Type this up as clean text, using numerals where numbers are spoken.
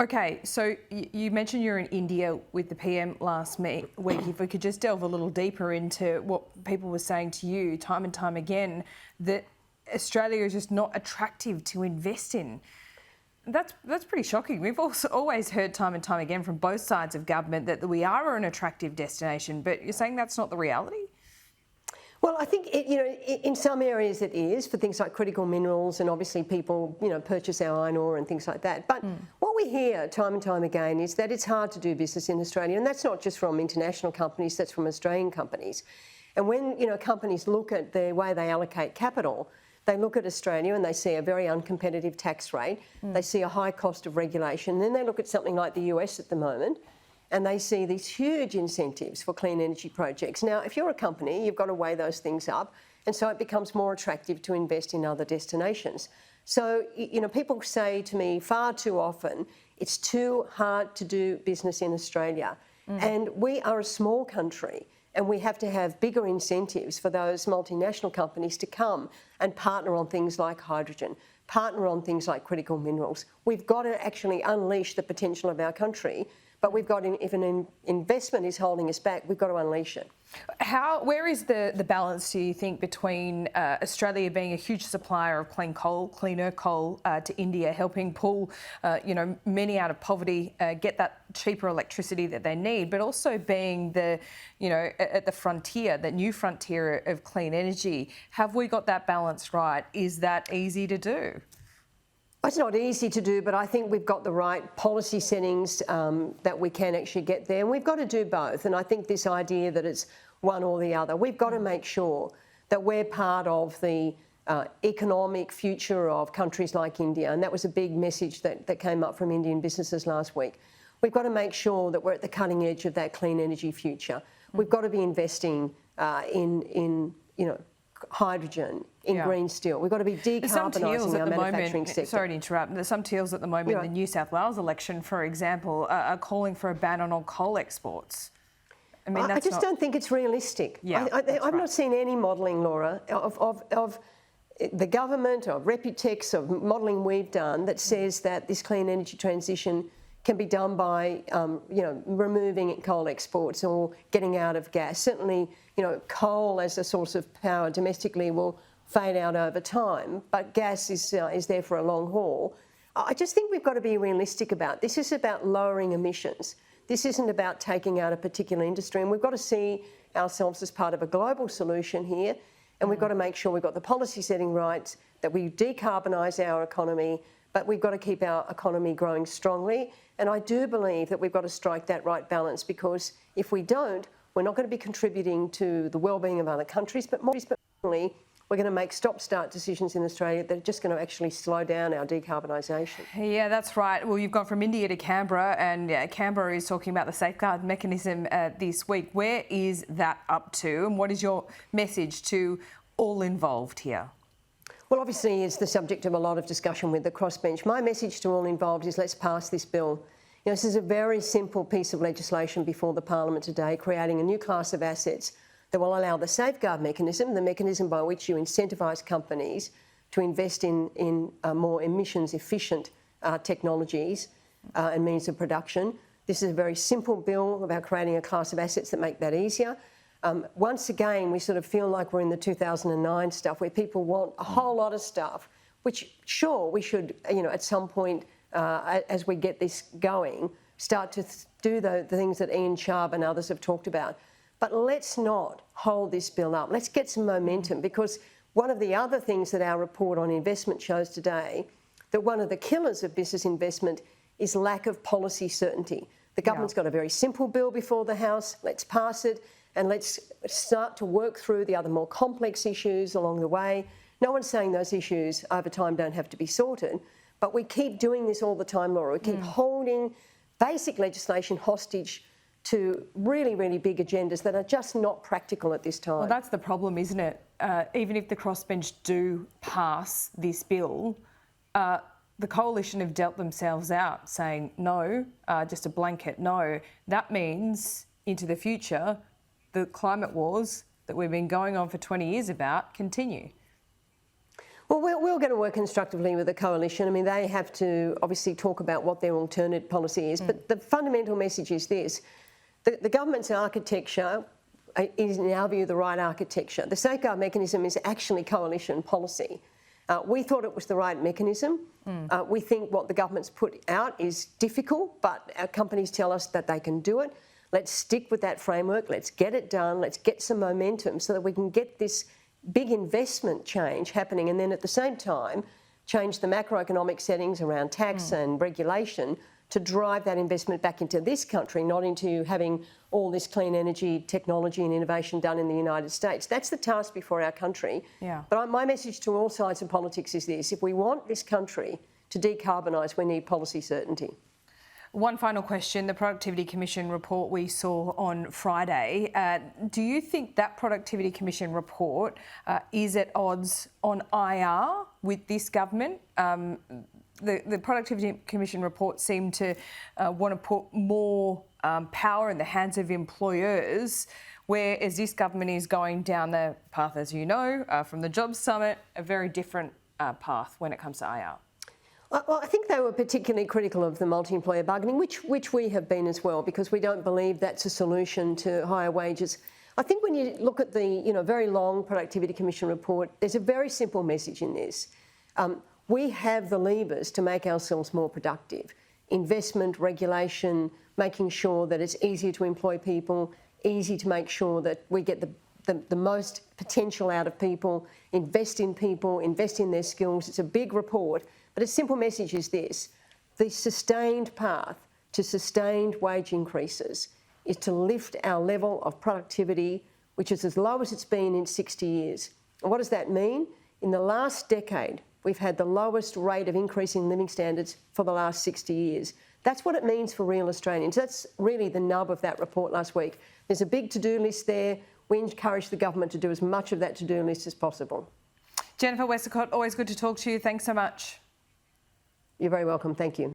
Okay, so you mentioned you're in India with the PM last week. If we could just delve a little deeper into what people were saying to you time and time again, that Australia is just not attractive to invest in. That's pretty shocking. We've also always heard time and time again from both sides of government that we are an attractive destination, but you're saying that's not the reality? Well, I think, in some areas it is for things like critical minerals, and obviously people, purchase our iron ore and things like that. But what we hear time and time again is that it's hard to do business in Australia, and that's not just from international companies, that's from Australian companies. And when, companies look at the way they allocate capital, they look at Australia and they see a very uncompetitive tax rate, they see a high cost of regulation, and then they look at something like the US at the moment, and they see these huge incentives for clean energy projects. Now, if you're a company, you've got to weigh those things up, and so it becomes more attractive to invest in other destinations. So, people say to me far too often, it's too hard to do business in Australia. And we are a small country, and we have to have bigger incentives for those multinational companies to come and partner on things like hydrogen, partner on things like critical minerals. We've got to actually unleash the potential of our country. But we've got, if an investment is holding us back, we've got to unleash it. Where is the balance, do you think, between Australia being a huge supplier of cleaner coal to India, helping pull, many out of poverty, get that cheaper electricity that they need, but also being at the frontier, the new frontier of clean energy? Have we got that balance right? Is that easy to do? It's not easy to do, but I think we've got the right policy settings that we can actually get there, and we've got to do both. And I think this idea that it's one or the other, we've got to make sure that we're part of the economic future of countries like India, and that was a big message that came up from Indian businesses last week. We've got to make sure that we're at the cutting edge of that clean energy future. We've got to be investing in hydrogen, in green steel. We've got to be decarbonising our manufacturing sector. Sorry to interrupt. There's some teals at the moment in the New South Wales election, for example, are calling for a ban on all coal exports. I mean, I just don't think it's realistic. Yeah, I've not seen any modelling, Laura, of the government, of Reputex, of modelling we've done that says that this clean energy transition can be done by, removing coal exports or getting out of gas. Certainly, coal as a source of power domestically will fade out over time, but gas is there for a long haul. I just think we've got to be realistic about this. This is about lowering emissions. This isn't about taking out a particular industry, and we've got to see ourselves as part of a global solution here, and we've got to make sure we've got the policy setting right, that we decarbonise our economy, but we've got to keep our economy growing strongly. And I do believe that we've got to strike that right balance, because if we don't, we're not going to be contributing to the well-being of other countries, but more importantly, we're going to make stop-start decisions in Australia that are just going to actually slow down our decarbonisation. Yeah, that's right. Well, you've gone from India to Canberra, and Canberra is talking about the safeguard mechanism this week. Where is that up to, and what is your message to all involved here? Well, obviously, it's the subject of a lot of discussion with the crossbench. My message to all involved is let's pass this bill. This is a very simple piece of legislation before the Parliament today, creating a new class of assets that will allow the safeguard mechanism, the mechanism by which you incentivise companies to invest in more emissions-efficient technologies and means of production. This is a very simple bill about creating a class of assets that make that easier. Once again, we sort of feel like we're in the 2009 stuff where people want a whole lot of stuff, which, sure, we should, at some point, as we get this going, start to do the things that Ian Chubb and others have talked about. But let's not hold this bill up. Let's get some momentum, because one of the other things that our report on investment shows today, that one of the killers of business investment is lack of policy certainty. The government's got a very simple bill before the House. Let's pass it, and let's start to work through the other more complex issues along the way. No one's saying those issues over time don't have to be sorted, but we keep doing this all the time, Laura. We keep holding basic legislation hostage to really, really big agendas that are just not practical at this time. Well, that's the problem, isn't it? Even if the crossbench do pass this bill, the coalition have dealt themselves out saying no, just a blanket no. That means into the future, the climate wars that we've been going on for 20 years about continue. Well, we're going to work constructively with the coalition. I mean, they have to obviously talk about what their alternate policy is, but the fundamental message is this. The government's architecture is, in our view, the right architecture. The safeguard mechanism is actually coalition policy. We thought it was the right mechanism. We think what the government's put out is difficult, but our companies tell us that they can do it. Let's stick with that framework. Let's get it done. Let's get some momentum so that we can get this big investment change happening, and then at the same time change the macroeconomic settings around tax and regulation to drive that investment back into this country, not into having all this clean energy technology and innovation done in the United States. That's the task before our country. Yeah. But my message to all sides of politics is this: if we want this country to decarbonise, we need policy certainty. One final question. The Productivity Commission report we saw on Friday, do you think that Productivity Commission report is at odds on IR with this government? The Productivity Commission report seemed to want to put more power in the hands of employers, whereas this government is going down the path, as you know, from the Jobs Summit, a very different path when it comes to IR. Well, I think they were particularly critical of the multi-employer bargaining, which we have been as well, because we don't believe that's a solution to higher wages. I think when you look at the very long Productivity Commission report, there's a very simple message in this. We have the levers to make ourselves more productive. Investment, regulation, making sure that it's easier to employ people, easy to make sure that we get the most potential out of people, invest in their skills. It's a big report. But a simple message is this: the sustained path to sustained wage increases is to lift our level of productivity, which is as low as it's been in 60 years. And what does that mean? In the last decade, we've had the lowest rate of increase in living standards for the last 60 years. That's what it means for real Australians. That's really the nub of that report last week. There's a big to-do list there. We encourage the government to do as much of that to-do list as possible. Jennifer Westacott, always good to talk to you. Thanks so much. You're very welcome. Thank you.